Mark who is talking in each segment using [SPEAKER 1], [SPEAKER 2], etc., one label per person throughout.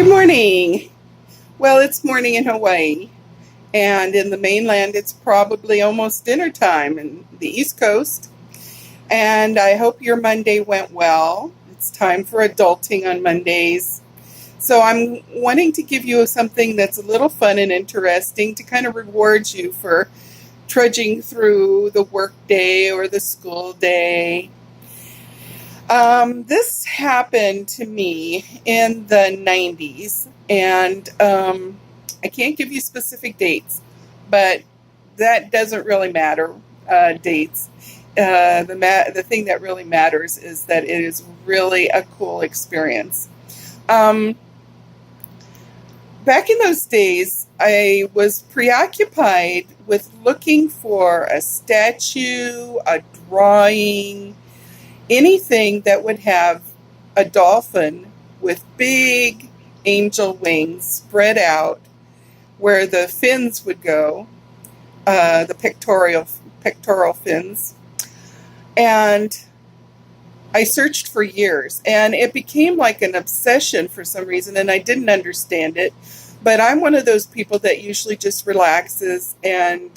[SPEAKER 1] Good morning. Well, it's morning in Hawaii, and in the mainland, it's probably almost dinner time in the East Coast. And I hope your Monday went well. It's time for adulting on Mondays. So I'm wanting to give you something that's a little fun and interesting to kind of reward you for trudging through the work day or the school day. This happened to me in the 90s, and I can't give you specific dates, but that doesn't really matter, dates. The thing that really matters is that it is really a cool experience. Um, Back in those days, I was preoccupied with looking for a statue, a drawing, anything that would have a dolphin with big angel wings spread out where the fins would go, the pectoral fins. And I searched for years, and it became like an obsession for some reason, and I didn't understand it. But I'm one of those people that usually just relaxes and,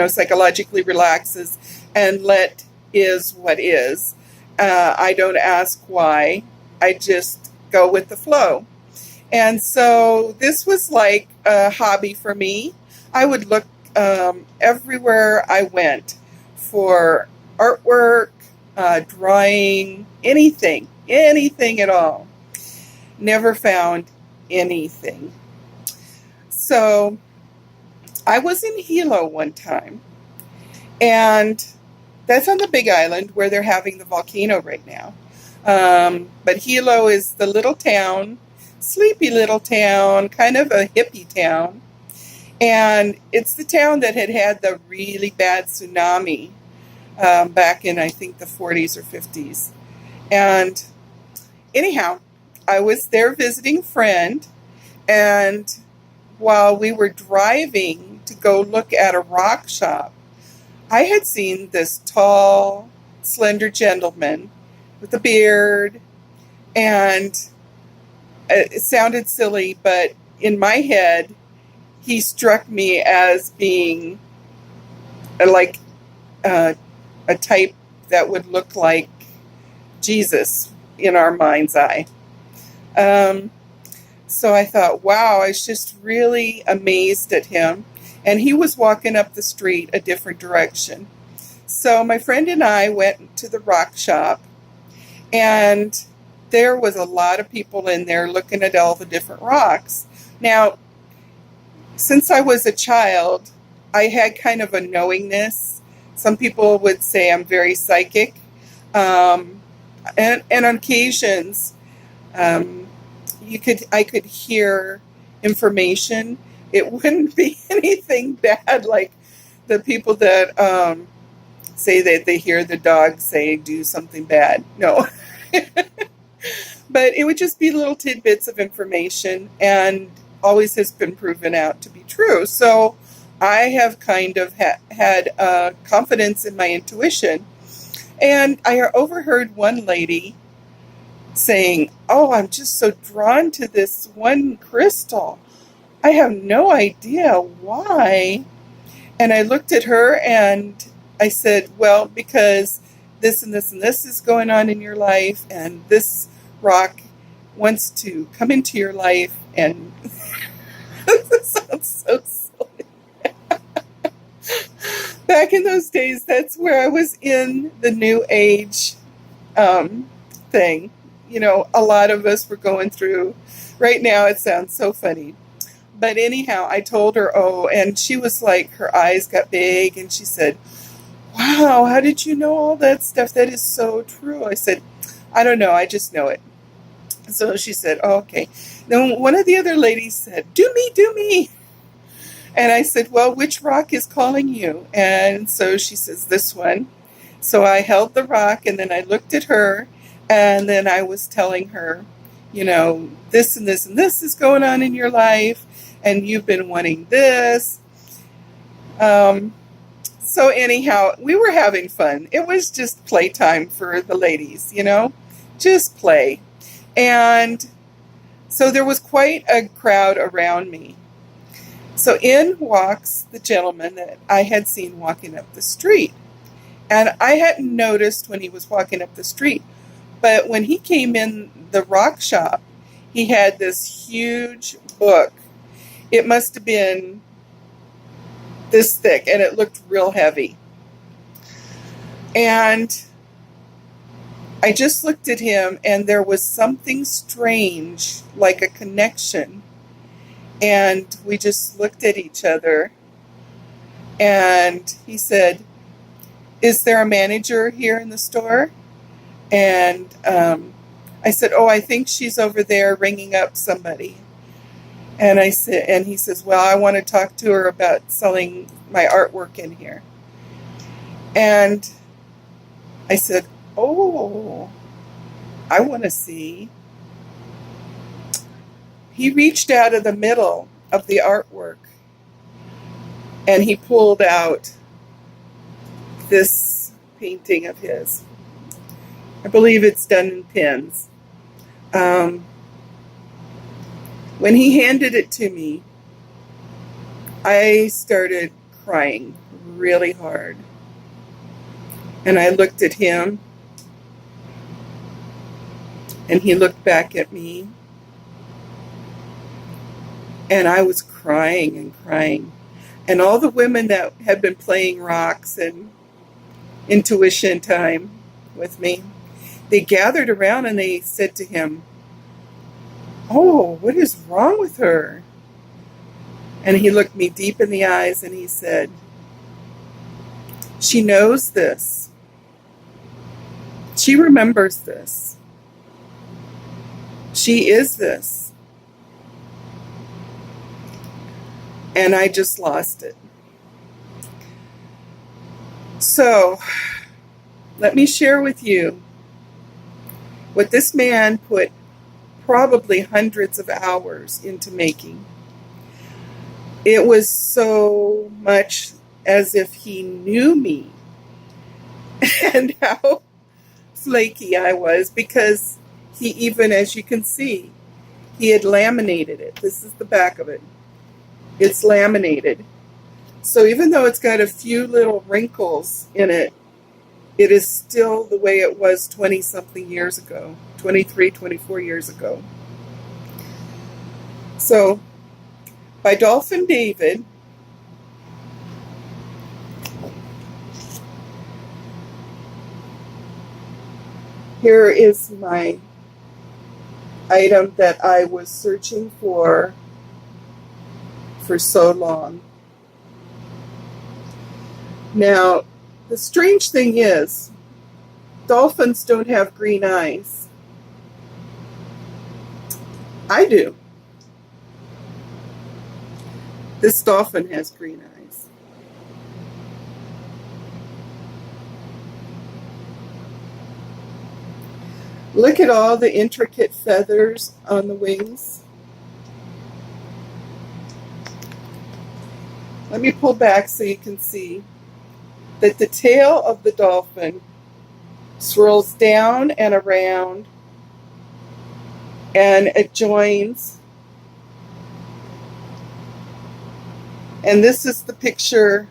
[SPEAKER 1] psychologically relaxes and let is what is. I don't ask why. I just go with the flow. And so this was like a hobby for me. I would look everywhere I went for artwork, drawing, anything at all. Never found anything. So I was in Hilo one time, and that's on the Big Island where they're having the volcano right now. But Hilo is the little town, sleepy little town, kind of a hippie town. And it's the town that had the really bad tsunami back in, I think, the 40s or 50s. And anyhow, I was there visiting a friend, and while we were driving to go look at a rock shop, I had seen this tall, slender gentleman with a beard, and it sounded silly, but in my head, he struck me as being like a type that would look like Jesus in our mind's eye. So I thought, wow, I was just really amazed at him. And he was walking up the street a different direction. So my friend and I went to the rock shop, and there was a lot of people in there looking at all the different rocks. Now, since I was a child, I had kind of a knowingness. Some people would say I'm very psychic. And on occasions, I could hear information. It wouldn't be anything bad like the people that say that they hear the dog say do something bad. No. But it would just be little tidbits of information, and always has been proven out to be true. So I have kind of had confidence in my intuition. And I overheard one lady saying, "Oh, I'm just so drawn to this one crystal. I have no idea why." And I looked at her and I said, "Well, because this and this and this is going on in your life, and this rock wants to come into your life." And this sounds so silly. Back in those days, that's where I was in the new age thing. A lot of us were going through. Right now, it sounds so funny. But anyhow, I told her, oh, and she was like, her eyes got big, and she said, "Wow, how did you know all that stuff? That is so true." I said, "I don't know, I just know it." So she said, "Oh, okay." Then one of the other ladies said, "Do me, do me." And I said, "Well, which rock is calling you?" And so she says, "This one." So I held the rock, and then I looked at her, and then I was telling her, this and this and this is going on in your life, and you've been wanting this. So anyhow, we were having fun. It was just playtime for the ladies, just play. And So there was quite a crowd around me. So in walks the gentleman that I had seen walking up the street. And I hadn't noticed when he was walking up the street. But when he came in the rock shop, he had this huge book. It must have been this thick, and it looked real heavy. And I just looked at him, and there was something strange, like a connection. And we just looked at each other. And he said, "Is there a manager here in the store?" And I said, "Oh, I think she's over there ringing up somebody." And he says, "Well, I want to talk to her about selling my artwork in here." And I said, "Oh, I want to see." He reached out of the middle of the artwork and he pulled out this painting of his. I believe it's done in pens. When he handed it to me, I started crying really hard. And I looked at him, and he looked back at me, and I was crying and crying. And all the women that had been playing rocks and intuition time with me, they gathered around and they said to him, "Oh, what is wrong with her?" And he looked me deep in the eyes and he said, "She knows this. She remembers this. She is this." And I just lost it. So, let me share with you what this man put probably hundreds of hours into making. It was so much as if he knew me and how flaky I was, because he even, as you can see, he had laminated it. This is the back of it. It's laminated. So even though it's got a few little wrinkles in it, it is still the way it was 20-something years ago, 23, 24 years ago. So, by Dolphin David, here is my item that I was searching for so long. Now, the strange thing is, dolphins don't have green eyes. I do. This dolphin has green eyes. Look at all the intricate feathers on the wings. Let me pull back so you can see that the tail of the dolphin swirls down and around, and it joins. And this is the picture,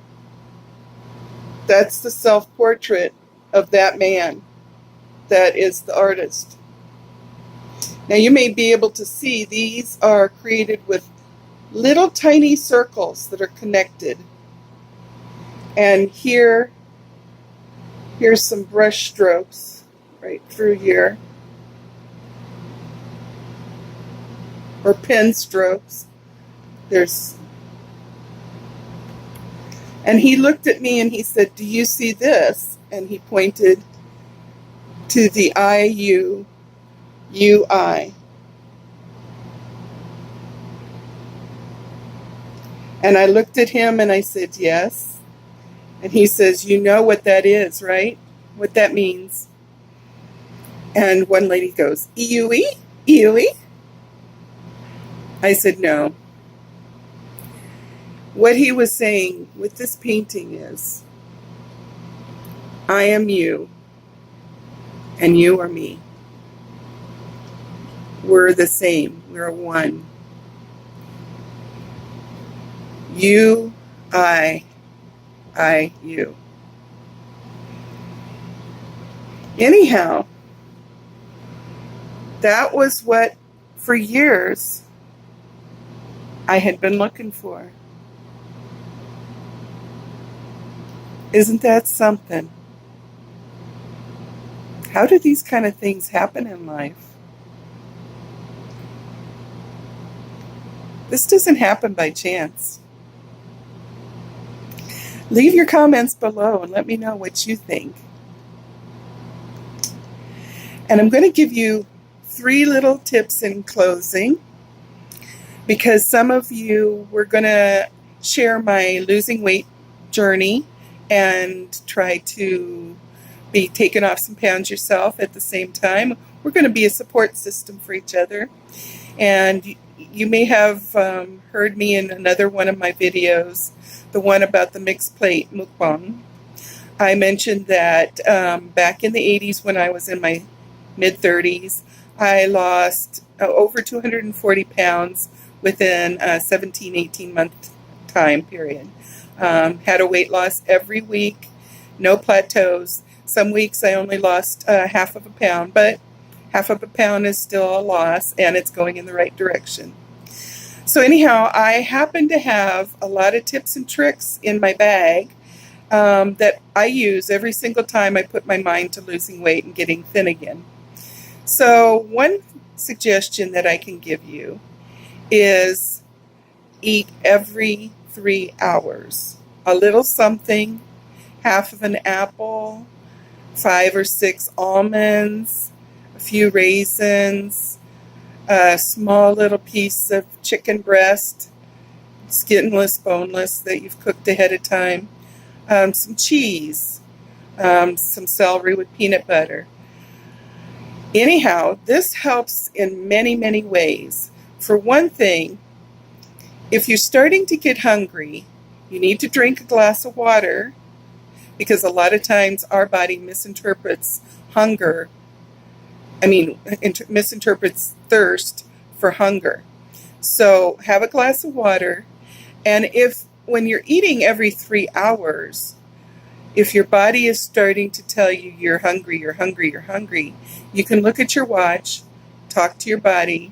[SPEAKER 1] that's the self-portrait of that man. That is the artist. Now you may be able to see these are created with little tiny circles that are connected. And here's some brush strokes right through here. Or pen strokes. And he looked at me and he said, "Do you see this?" And he pointed to the IUUI. And I looked at him and I said, "Yes." And he says, "You know what that is, right? What that means?" And one lady goes, "EUE? EUE?" I said, "No." What he was saying with this painting is, I am you, and you are me. We're the same. We're one. You, I, you. Anyhow, that was what, for years, I had been looking for. Isn't that something? How do these kind of things happen in life? This doesn't happen by chance. Leave your comments below and let me know what you think. And I'm going to give you 3 little tips in closing, because some of you were going to share my losing weight journey and try to be taking off some pounds yourself at the same time. We're going to be a support system for each other. And you may have heard me in another one of my videos, the one about the mixed plate mukbang. I mentioned that back in the 80s, when I was in my mid-30s, I lost over 240 pounds within a 17-18 month time period. Had a weight loss every week, no plateaus. Some weeks I only lost half of a pound, but half of a pound is still a loss, and it's going in the right direction. So anyhow, I happen to have a lot of tips and tricks in my bag that I use every single time I put my mind to losing weight and getting thin again. So one suggestion that I can give you is eat every 3 hours. A little something, half of an apple, 5 or 6 almonds, a few raisins, a small little piece of chicken breast, skinless, boneless, that you've cooked ahead of time, some cheese, some celery with peanut butter. Anyhow, this helps in many, many ways. For one thing, if you're starting to get hungry, you need to drink a glass of water, because a lot of times our body misinterprets misinterprets thirst for hunger. So have a glass of water, and when you're eating every 3 hours, if your body is starting to tell you you're hungry, you can look at your watch, talk to your body,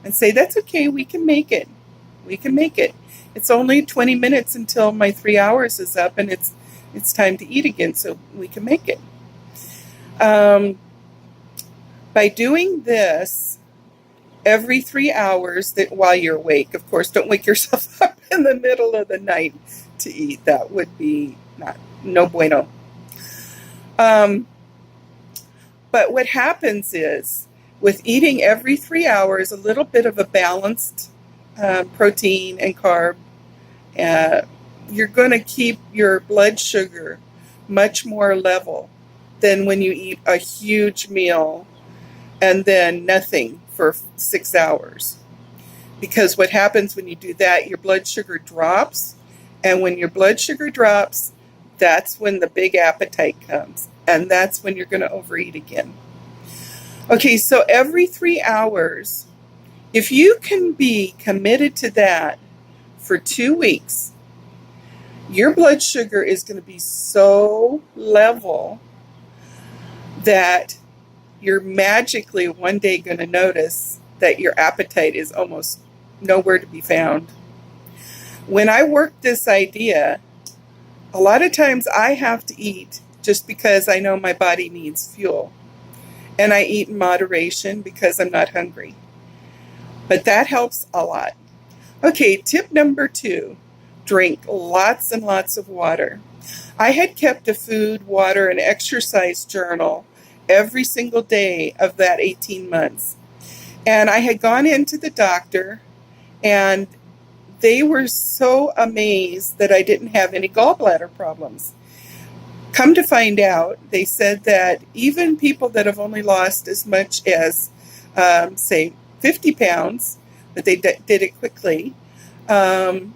[SPEAKER 1] and say, that's okay, we can make it. We can make it. It's only 20 minutes until my 3 hours is up, and it's time to eat again, so we can make it. By doing this every 3 hours while you're awake, of course, don't wake yourself up in the middle of the night to eat. That would be no bueno. But what happens is, with eating every 3 hours, a little bit of a balanced protein and carb, you're going to keep your blood sugar much more level than when you eat a huge meal and then nothing for 6 hours. Because what happens when you do that, your blood sugar drops. And when your blood sugar drops, that's when the big appetite comes. And that's when you're going to overeat again. Okay, so every 3 hours, if you can be committed to that for 2 weeks, your blood sugar is going to be so level that you're magically one day going to notice that your appetite is almost nowhere to be found. When I work this idea, a lot of times I have to eat just because I know my body needs fuel. And I eat in moderation because I'm not hungry. But that helps a lot. Okay, tip number 2, drink lots and lots of water. I had kept a food, water, and exercise journal every single day of that 18 months. And I had gone into the doctor, and they were so amazed that I didn't have any gallbladder problems. Come to find out, they said that even people that have only lost as much as, say, 50 pounds, but they did it quickly, have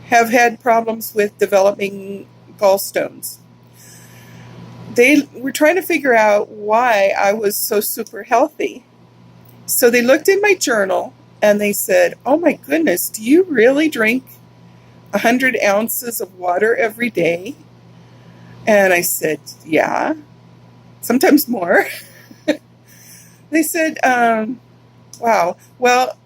[SPEAKER 1] had problems with developing gallstones. They were trying to figure out why I was so super healthy. So they looked in my journal and they said, "Oh my goodness, do you really drink 100 ounces of water every day?" And I said, "Yeah, sometimes more." They said, "Wow. Well,"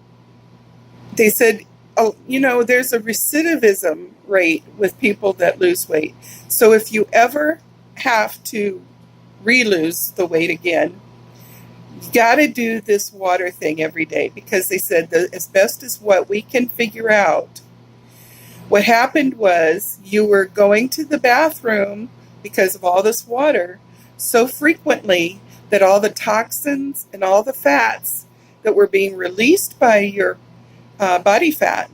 [SPEAKER 1] they said, "Oh, there's a recidivism rate with people that lose weight. So if you ever have to re-lose the weight again, you got to do this water thing every day," because they said that as best as what we can figure out, what happened was you were going to the bathroom because of all this water so frequently that all the toxins and all the fats that were being released by your body fat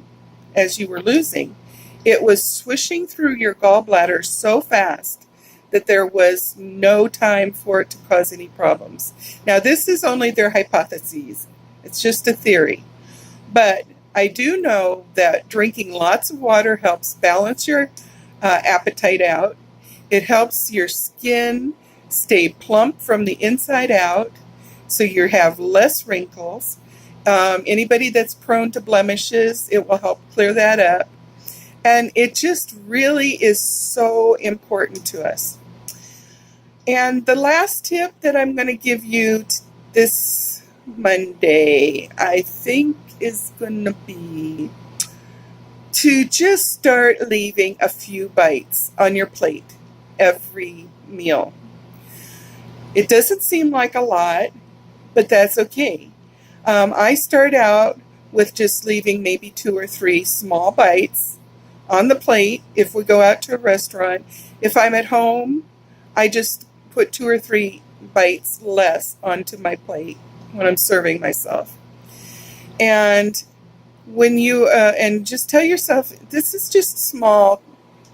[SPEAKER 1] as you were losing, it was swishing through your gallbladder so fast that there was no time for it to cause any problems. Now, this is only their hypotheses. It's just a theory. But I do know that drinking lots of water helps balance your appetite out. It helps your skin stay plump from the inside out, so you have less wrinkles. Anybody that's prone to blemishes, it will help clear that up. And it just really is so important to us. And the last tip that I'm going to give you this Monday, I think, is going to be to just start leaving a few bites on your plate every meal. It doesn't seem like a lot, but that's okay. I start out with just leaving maybe 2 or 3 small bites on the plate if we go out to a restaurant. If I'm at home, I just put 2 or 3 bites less onto my plate when I'm serving myself. And when you, and just tell yourself, this is just small.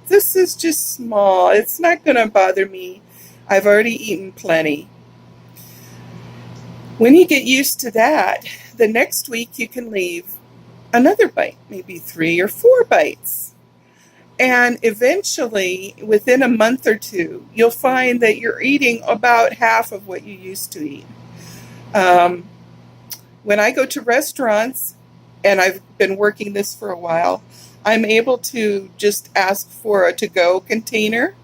[SPEAKER 1] This is just small. It's not going to bother me. I've already eaten plenty. When you get used to that, the next week you can leave another bite, maybe 3 or 4 bites. And eventually, within a month or 2, you'll find that you're eating about half of what you used to eat. When I go to restaurants, and I've been working this for a while, I'm able to just ask for a to-go container,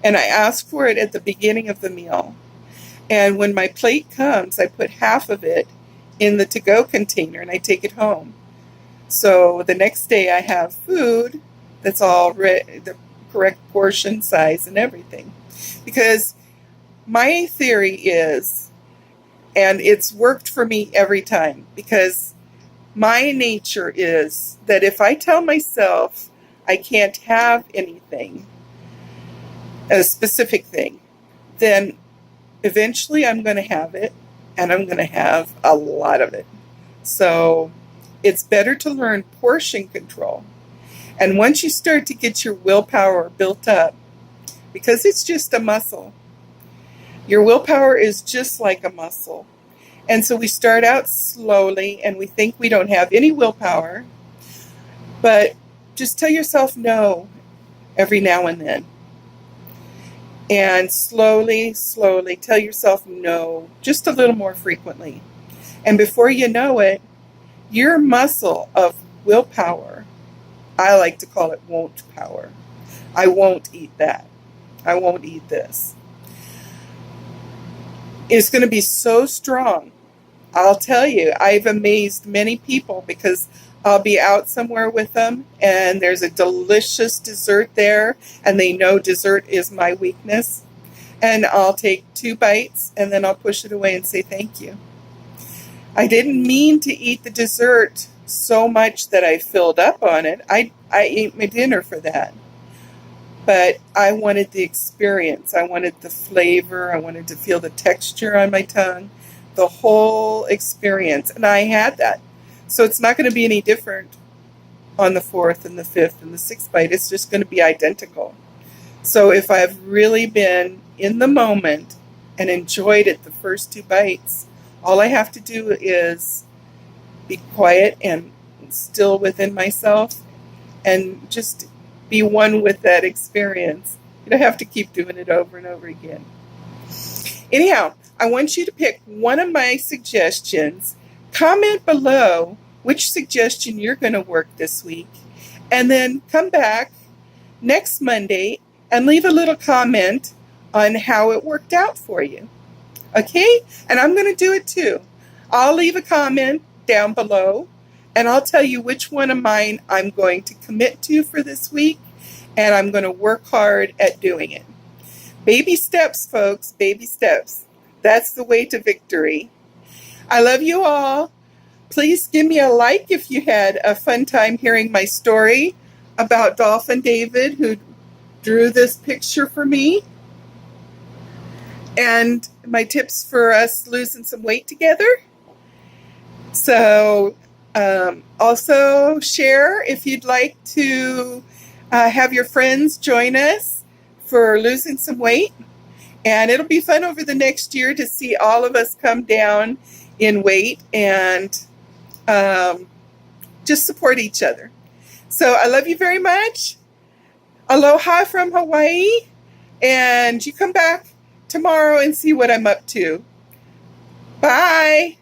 [SPEAKER 1] and I ask for it at the beginning of the meal. And when my plate comes, I put half of it in the to-go container and I take it home. So the next day I have food that's all the correct portion size and everything. Because my theory is, and it's worked for me every time, because my nature is that if I tell myself I can't have anything, a specific thing, then eventually I'm going to have it, and I'm going to have a lot of it. So it's better to learn portion control. And once you start to get your willpower built up, because it's just a muscle, your willpower is just like a muscle. And so we start out slowly and we think we don't have any willpower, but just tell yourself no every now and then. And slowly, slowly tell yourself no just a little more frequently. And before you know it, your muscle of willpower, I like to call it won't power. I won't eat that. I won't eat this. It's going to be so strong. I'll tell you, I've amazed many people because I'll be out somewhere with them and there's a delicious dessert there and they know dessert is my weakness. And I'll take 2 bites and then I'll push it away and say thank you. I didn't mean to eat the dessert so much that I filled up on it. I ate my dinner for that. But I wanted the experience. I wanted the flavor. I wanted to feel the texture on my tongue, the whole experience. And I had that. So it's not going to be any different on the 4th and the 5th and the 6th bite. It's just going to be identical. So if I've really been in the moment and enjoyed it the first 2 bites, all I have to do is be quiet and still within myself and just be one with that experience. You don't have to keep doing it over and over again. Anyhow, I want you to pick one of my suggestions Comment below which suggestion you're going to work this week, and then come back next Monday and leave a little comment on how it worked out for you. Okay? And I'm going to do it too. I'll leave a comment down below, and I'll tell you which one of mine I'm going to commit to for this week, and I'm going to work hard at doing it. Baby steps, folks, baby steps. That's the way to victory. I love you all. Please give me a like if you had a fun time hearing my story about Dolphin David, who drew this picture for me, and my tips for us losing some weight together. So also share if you'd like to have your friends join us for losing some weight. And it'll be fun over the next year to see all of us come down in weight and just support each other. So I love you very much. Aloha from Hawaii. And you come back tomorrow and see what I'm up to. Bye.